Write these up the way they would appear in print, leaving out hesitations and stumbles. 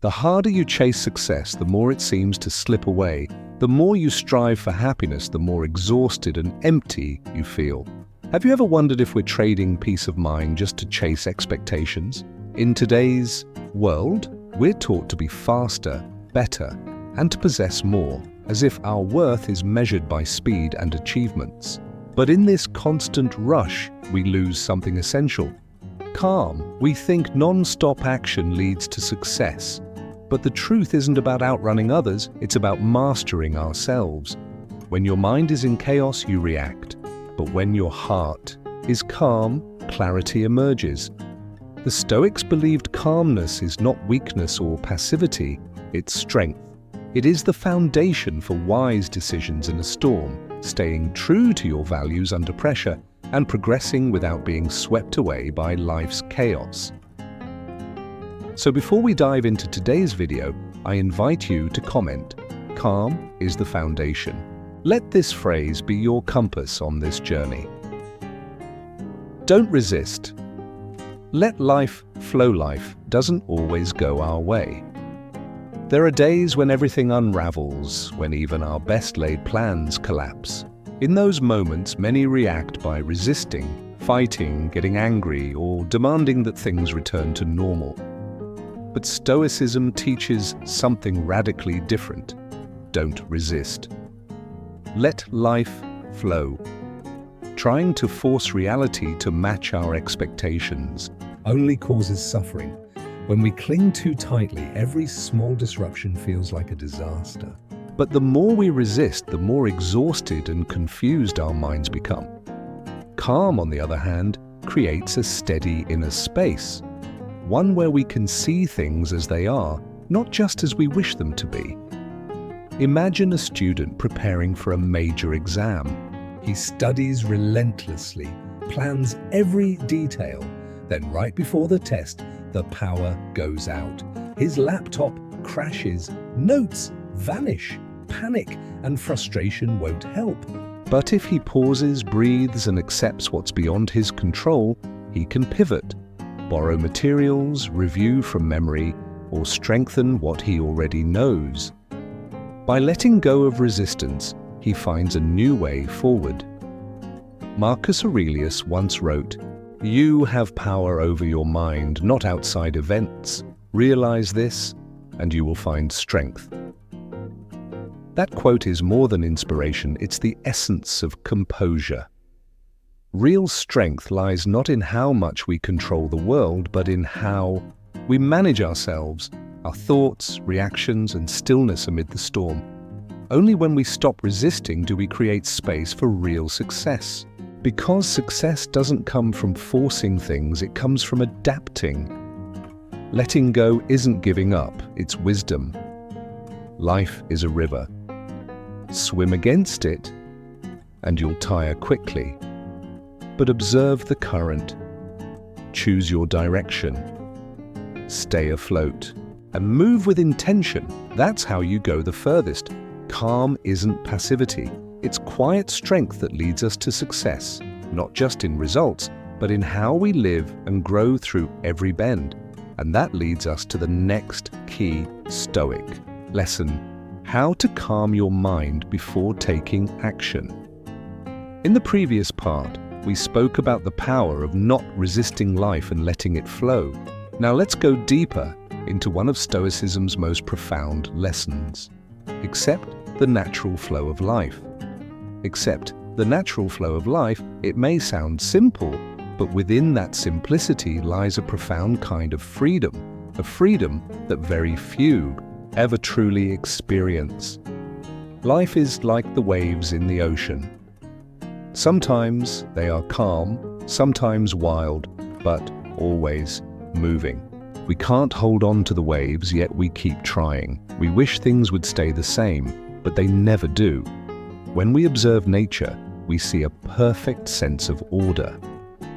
The harder you chase success, the more it seems to slip away. The more you strive for happiness, the more exhausted and empty you feel. Have you ever wondered if we're trading peace of mind just to chase expectations? In today's world, we're taught to be faster, better, and to possess more, as if our worth is measured by speed and achievements. But in this constant rush, we lose something essential. Calm. We think non-stop action leads to success. But the truth isn't about outrunning others, it's about mastering ourselves. When your mind is in chaos, you react. But when your heart is calm, clarity emerges. The Stoics believed calmness is not weakness or passivity, it's strength. It is the foundation for wise decisions in a storm, staying true to your values under pressure, and progressing without being swept away by life's chaos. So before we dive into today's video, I invite you to comment, "Calm is the foundation." Let this phrase be your compass on this journey. Don't resist. Let life flow. Life doesn't always go our way. There are days when everything unravels, when even our best-laid plans collapse. In those moments, many react by resisting, fighting, getting angry, or demanding that things return to normal. But Stoicism teaches something radically different. Don't resist. Let life flow. Trying to force reality to match our expectations only causes suffering. When we cling too tightly, every small disruption feels like a disaster. But the more we resist, the more exhausted and confused our minds become. Calm, on the other hand, creates a steady inner space, one where we can see things as they are, not just as we wish them to be. Imagine a student preparing for a major exam. He studies relentlessly, plans every detail, then right before the test, the power goes out. His laptop crashes, notes vanish, panic and frustration won't help. But if he pauses, breathes, and accepts what's beyond his control, he can pivot, borrow materials, review from memory, or strengthen what he already knows. By letting go of resistance, he finds a new way forward. Marcus Aurelius once wrote, "You have power over your mind, not outside events. Realize this, and you will find strength." That quote is more than inspiration, it's the essence of composure. Real strength lies not in how much we control the world, but in how we manage ourselves, our thoughts, reactions, and stillness amid the storm. Only when we stop resisting do we create space for real success. Because success doesn't come from forcing things, it comes from adapting. Letting go isn't giving up, it's wisdom. Life is a river. Swim against it, and you'll tire quickly. But observe the current. Choose your direction. Stay afloat. And move with intention. That's how you go the furthest. Calm isn't passivity. It's quiet strength that leads us to success, not just in results, but in how we live and grow through every bend. And that leads us to the next key Stoic lesson: how to calm your mind before taking action. In the previous part, we spoke about the power of not resisting life and letting it flow. Now let's go deeper into one of Stoicism's most profound lessons. Accept the natural flow of life. Accept the natural flow of life. It may sound simple, but within that simplicity lies a profound kind of freedom, a freedom that very few ever truly experience. Life is like the waves in the ocean. Sometimes they are calm, sometimes wild, but always moving. We can't hold on to the waves, yet we keep trying. We wish things would stay the same, but they never do. When we observe nature, we see a perfect sense of order.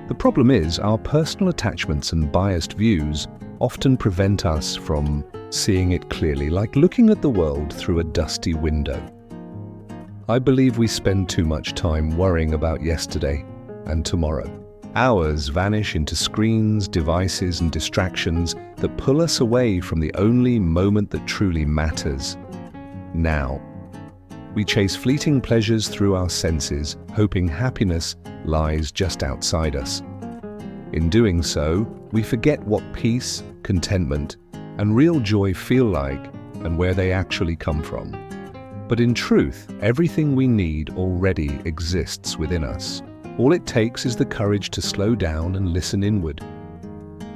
The problem is, our personal attachments and biased views often prevent us from seeing it clearly, like looking at the world through a dusty window. I believe we spend too much time worrying about yesterday and tomorrow. Hours vanish into screens, devices, and distractions that pull us away from the only moment that truly matters: now. We chase fleeting pleasures through our senses, hoping happiness lies just outside us. In doing so, we forget what peace, contentment, and real joy feel like and where they actually come from. But in truth, everything we need already exists within us. All it takes is the courage to slow down and listen inward.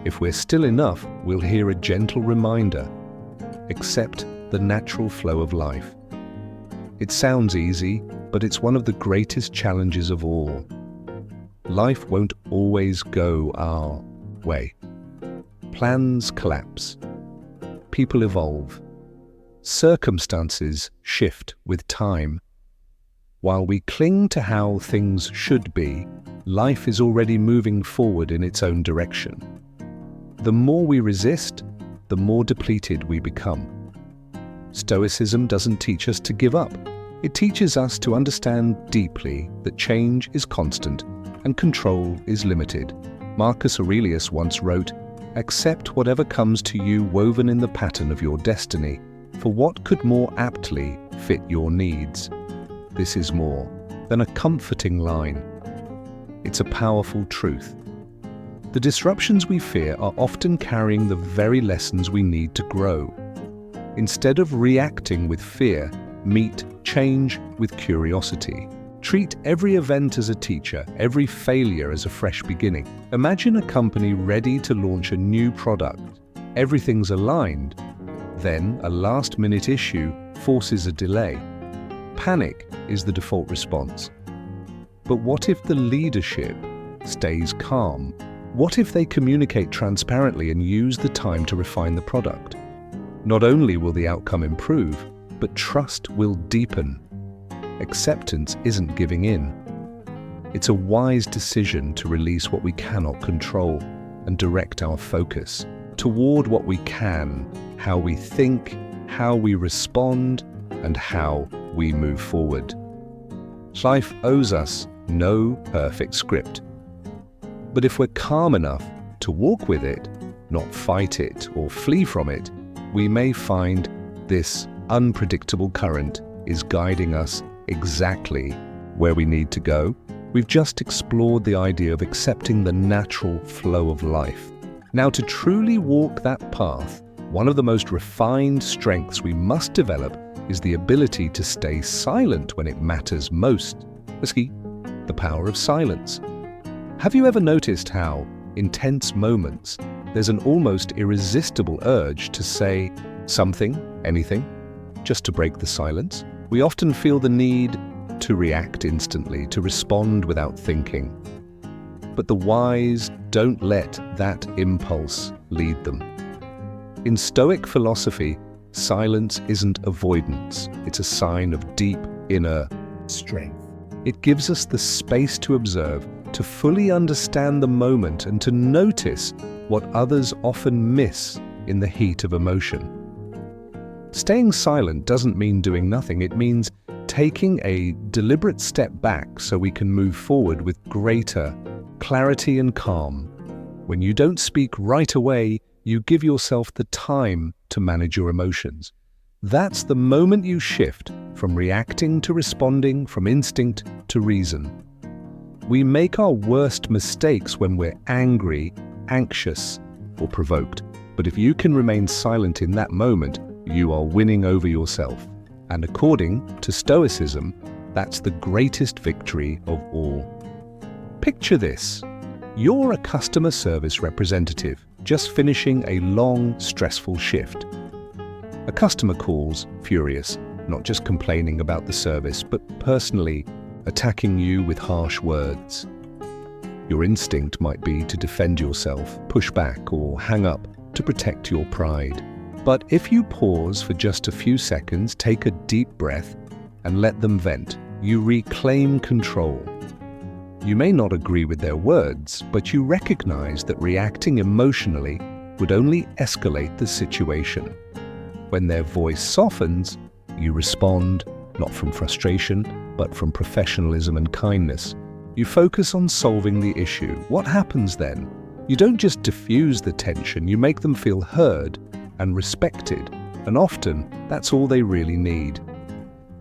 If we're still enough, we'll hear a gentle reminder: accept the natural flow of life. It sounds easy, but it's one of the greatest challenges of all. Life won't always go our way. Plans collapse. People evolve. Circumstances shift with time. While we cling to how things should be, life is already moving forward in its own direction. The more we resist, the more depleted we become. Stoicism doesn't teach us to give up. It teaches us to understand deeply that change is constant and control is limited. Marcus Aurelius once wrote, "Accept whatever comes to you woven in the pattern of your destiny, for what could more aptly fit your needs?" This is more than a comforting line. It's a powerful truth. The disruptions we fear are often carrying the very lessons we need to grow. Instead of reacting with fear, meet change with curiosity. Treat every event as a teacher, every failure as a fresh beginning. Imagine a company ready to launch a new product. Everything's aligned. Then a last-minute issue forces a delay. Panic is the default response. But what if the leadership stays calm? What if they communicate transparently and use the time to refine the product? Not only will the outcome improve, but trust will deepen. Acceptance isn't giving in. It's a wise decision to release what we cannot control and direct our focus toward what we can, how we think, how we respond, and how we move forward. Life owes us no perfect script. But if we're calm enough to walk with it, not fight it or flee from it, we may find this unpredictable current is guiding us exactly where we need to go. We've just explored the idea of accepting the natural flow of life. Now, to truly walk that path, one of the most refined strengths we must develop is the ability to stay silent when it matters most. The power of silence. Have you ever noticed how, in tense moments, there's an almost irresistible urge to say something, anything, just to break the silence? We often feel the need to react instantly, to respond without thinking. But the wise don't let that impulse lead them. In Stoic philosophy, silence isn't avoidance, it's a sign of deep inner strength. It gives us the space to observe, to fully understand the moment, and to notice what others often miss in the heat of emotion. Staying silent doesn't mean doing nothing. It means taking a deliberate step back so we can move forward with greater clarity and calm. When you don't speak right away, you give yourself the time to manage your emotions. That's the moment you shift from reacting to responding, from instinct to reason. We make our worst mistakes when we're angry, anxious, or provoked. But if you can remain silent in that moment, you are winning over yourself. And according to Stoicism, that's the greatest victory of all. Picture this. You're a customer service representative, just finishing a long, stressful shift. A customer calls, furious, not just complaining about the service, but personally attacking you with harsh words. Your instinct might be to defend yourself, push back, or hang up to protect your pride. But if you pause for just a few seconds, take a deep breath, and let them vent, you reclaim control. You may not agree with their words, but you recognize that reacting emotionally would only escalate the situation. When their voice softens, you respond, not from frustration, but from professionalism and kindness. You focus on solving the issue. What happens then? You don't just diffuse the tension, you make them feel heard and respected, and often that's all they really need.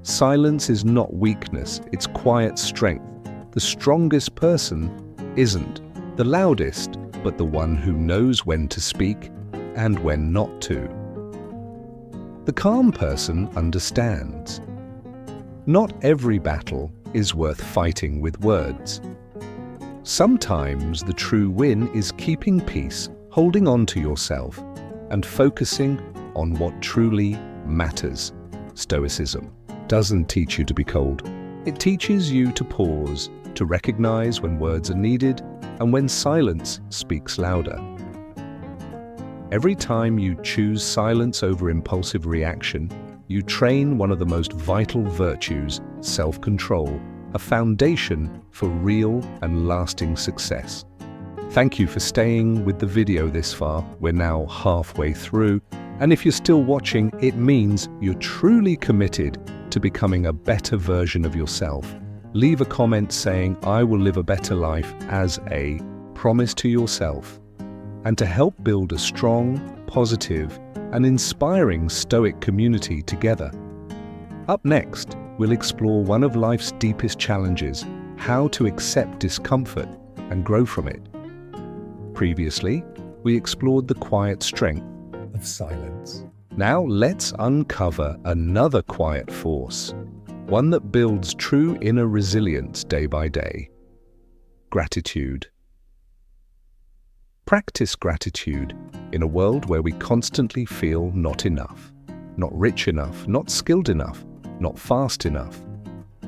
Silence is not weakness, it's quiet strength. The strongest person isn't the loudest, but the one who knows when to speak and when not to. The calm person understands. Not every battle is worth fighting with words. Sometimes the true win is keeping peace, holding on to yourself, and focusing on what truly matters. Stoicism doesn't teach you to be cold. It teaches you to pause, to recognize when words are needed and when silence speaks louder. Every time you choose silence over impulsive reaction, you train one of the most vital virtues, self-control, a foundation for real and lasting success. Thank you for staying with the video this far. We're now halfway through, and if you're still watching, it means you're truly committed to becoming a better version of yourself. Leave a comment saying, "I will live a better life," as a promise to yourself, and to help build a strong, positive, and inspiring Stoic community together. Up next, we'll explore one of life's deepest challenges, how to accept discomfort and grow from it. Previously, we explored the quiet strength of silence. Now let's uncover another quiet force, one that builds true inner resilience day by day: gratitude. Practice gratitude in a world where we constantly feel not enough, not rich enough, not skilled enough, not fast enough.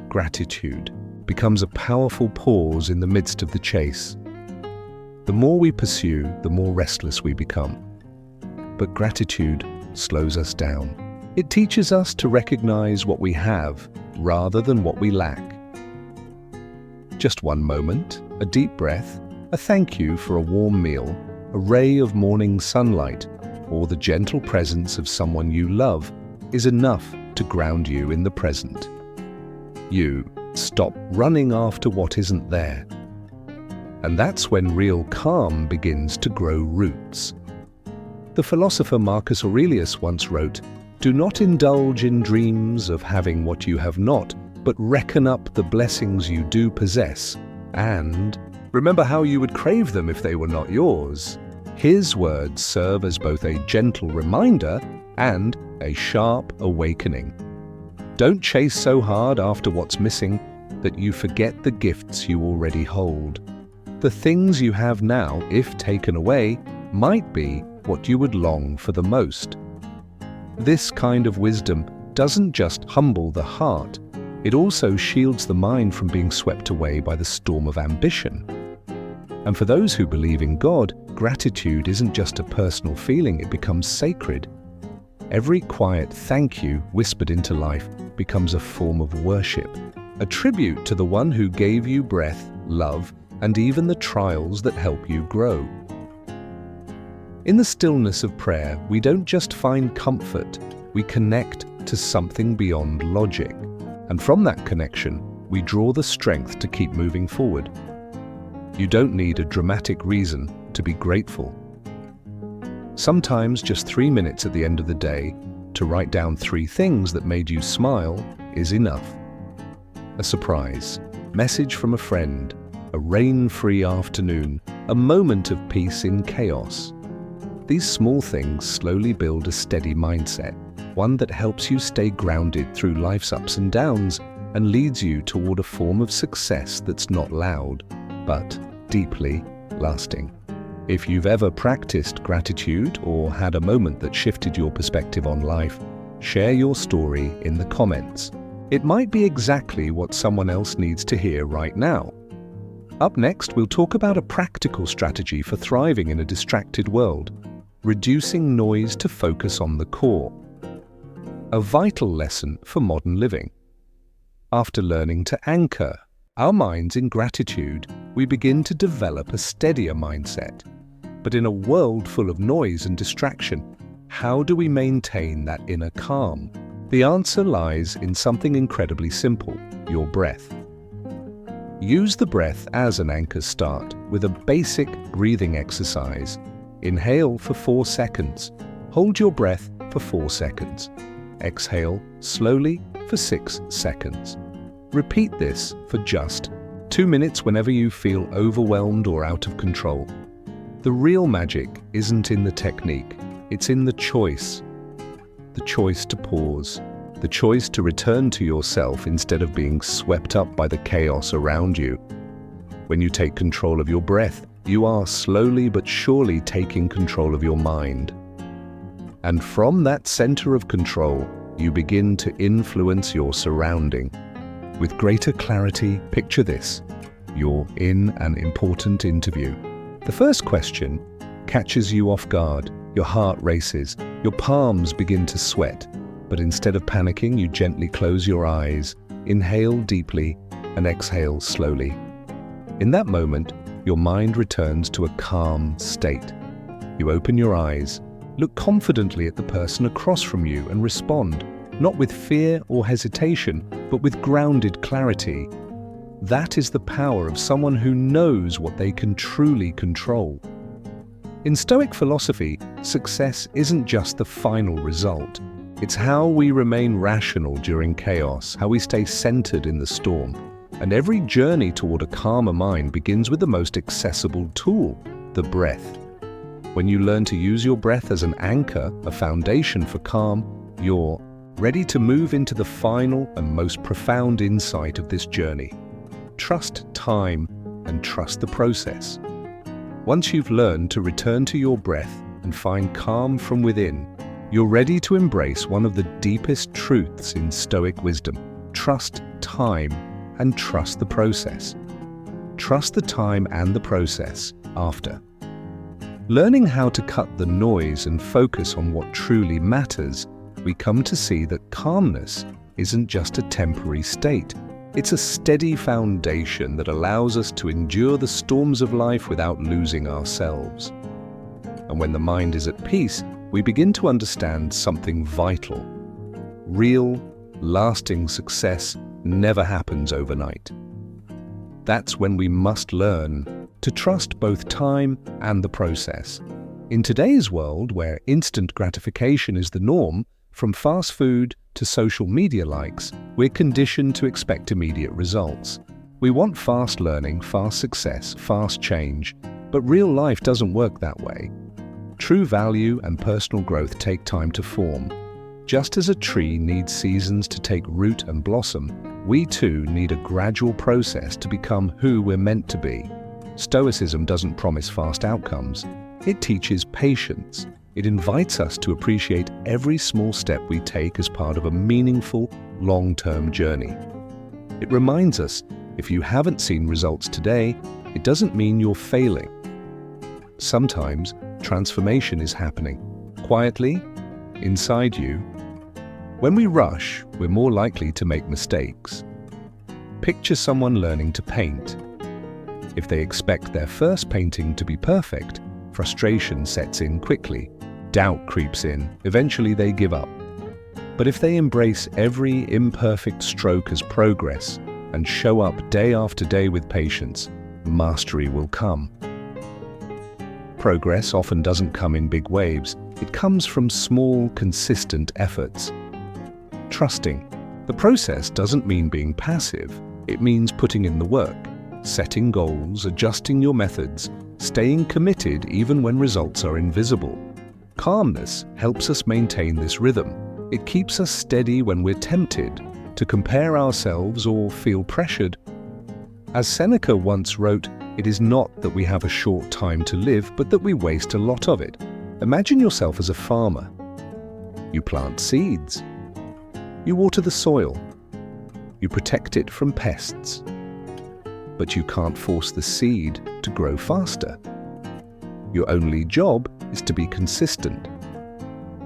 Gratitude becomes a powerful pause in the midst of the chase. The more we pursue, the more restless we become. But gratitude slows us down. It teaches us to recognize what we have rather than what we lack. Just one moment, a deep breath, a thank you for a warm meal, a ray of morning sunlight, or the gentle presence of someone you love is enough to ground you in the present. You stop running after what isn't there. And that's when real calm begins to grow roots. The philosopher Marcus Aurelius once wrote, "Do not indulge in dreams of having what you have not, but reckon up the blessings you do possess, and remember how you would crave them if they were not yours." His words serve as both a gentle reminder and a sharp awakening. Don't chase so hard after what's missing that you forget the gifts you already hold. The things you have now, if taken away, might be what you would long for the most. This kind of wisdom doesn't just humble the heart, it also shields the mind from being swept away by the storm of ambition. And for those who believe in God, gratitude isn't just a personal feeling, it becomes sacred. Every quiet thank you whispered into life becomes a form of worship, a tribute to the one who gave you breath, love, and even the trials that help you grow. In the stillness of prayer, we don't just find comfort, we connect to something beyond logic. And from that connection, we draw the strength to keep moving forward. You don't need a dramatic reason to be grateful. Sometimes just 3 minutes at the end of the day to write down 3 things that made you smile is enough. A surprise, message from a friend, a rain-free afternoon, a moment of peace in chaos. These small things slowly build a steady mindset, one that helps you stay grounded through life's ups and downs and leads you toward a form of success that's not loud, but deeply lasting. If you've ever practiced gratitude or had a moment that shifted your perspective on life, share your story in the comments. It might be exactly what someone else needs to hear right now. Up next, we'll talk about a practical strategy for thriving in a distracted world, reducing noise to focus on the core. A vital lesson for modern living. After learning to anchor our minds in gratitude, we begin to develop a steadier mindset. But in a world full of noise and distraction, how do we maintain that inner calm? The answer lies in something incredibly simple: your breath. Use the breath as an anchor. Start with a basic breathing exercise. Inhale for 4 seconds. Hold your breath for 4 seconds. Exhale slowly for 6 seconds. Repeat this for just 2 minutes whenever you feel overwhelmed or out of control. The real magic isn't in the technique, it's in the choice. The choice to pause. The choice to return to yourself instead of being swept up by the chaos around you. When you take control of your breath, you are slowly but surely taking control of your mind. And from that center of control, you begin to influence your surrounding. With greater clarity, picture this. You're in an important interview. The first question catches you off guard. Your heart races, your palms begin to sweat. But instead of panicking, you gently close your eyes, inhale deeply, and exhale slowly. In that moment, your mind returns to a calm state. You open your eyes, look confidently at the person across from you and respond, not with fear or hesitation, but with grounded clarity. That is the power of someone who knows what they can truly control. In Stoic philosophy, success isn't just the final result. It's how we remain rational during chaos, how we stay centered in the storm. And every journey toward a calmer mind begins with the most accessible tool, the breath. When you learn to use your breath as an anchor, a foundation for calm, you're ready to move into the final and most profound insight of this journey. Trust time and trust the process. Once you've learned to return to your breath and find calm from within, you're ready to embrace one of the deepest truths in Stoic wisdom. Trust time and trust the process. Trust the time and the process after. Learning how to cut the noise and focus on what truly matters, we come to see that calmness isn't just a temporary state. It's a steady foundation that allows us to endure the storms of life without losing ourselves. And when the mind is at peace, we begin to understand something vital. Real, lasting success never happens overnight. That's when we must learn to trust both time and the process. In today's world, where instant gratification is the norm, from fast food to social media likes, we're conditioned to expect immediate results. We want fast learning, fast success, fast change, but real life doesn't work that way. True value and personal growth take time to form. Just as a tree needs seasons to take root and blossom, we too need a gradual process to become who we're meant to be. Stoicism doesn't promise fast outcomes. It teaches patience. It invites us to appreciate every small step we take as part of a meaningful, long-term journey. It reminds us, if you haven't seen results today, it doesn't mean you're failing. Sometimes, transformation is happening, quietly, inside you. When we rush, we're more likely to make mistakes. Picture someone learning to paint. If they expect their first painting to be perfect, frustration sets in quickly. Doubt creeps in. Eventually they give up. But if they embrace every imperfect stroke as progress and show up day after day with patience, mastery will come. Progress often doesn't come in big waves. It comes from small, consistent efforts. Trusting. The process doesn't mean being passive. It means putting in the work, setting goals, adjusting your methods, staying committed even when results are invisible. Calmness helps us maintain this rhythm. It keeps us steady when we're tempted to compare ourselves or feel pressured. As Seneca once wrote, it is not that we have a short time to live, but that we waste a lot of it. Imagine yourself as a farmer. You plant seeds. You water the soil. You protect it from pests. But you can't force the seed to grow faster. Your only job is to be consistent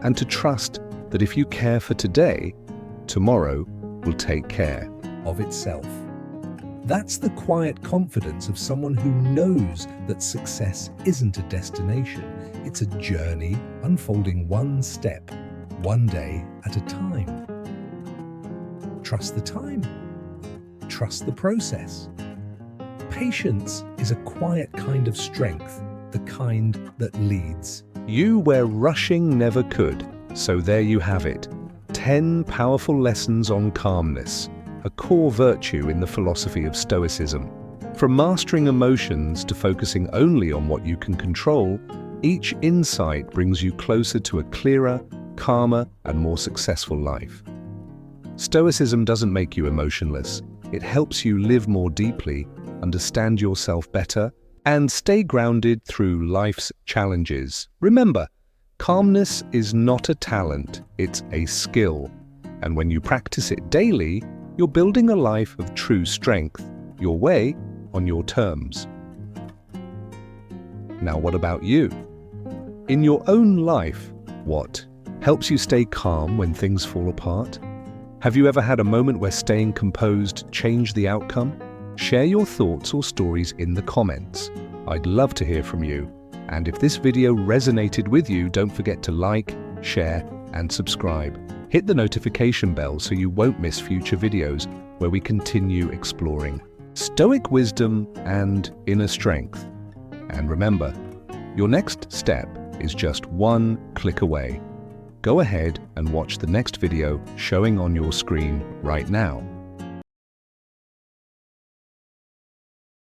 and to trust that if you care for today, tomorrow will take care of itself. That's the quiet confidence of someone who knows that success isn't a destination. It's a journey unfolding one step, one day at a time. Trust the time. Trust the process. Patience is a quiet kind of strength, the kind that leads you where rushing never could. So there you have it, 10 powerful lessons on calmness, a core virtue in the philosophy of Stoicism. From mastering emotions to focusing only on what you can control, each insight brings you closer to a clearer, calmer, and more successful life. Stoicism doesn't make you emotionless. It helps you live more deeply, understand yourself better, and stay grounded through life's challenges. Remember, calmness is not a talent, it's a skill. And when you practice it daily, you're building a life of true strength, your way, on your terms. Now, what about you? In your own life, what helps you stay calm when things fall apart? Have you ever had a moment where staying composed changed the outcome? Share your thoughts or stories in the comments. I'd love to hear from you. And if this video resonated with you, don't forget to like, share, and subscribe. Hit the notification bell so you won't miss future videos where we continue exploring Stoic wisdom and inner strength. And remember, your next step is just one click away. Go ahead and watch the next video showing on your screen right now.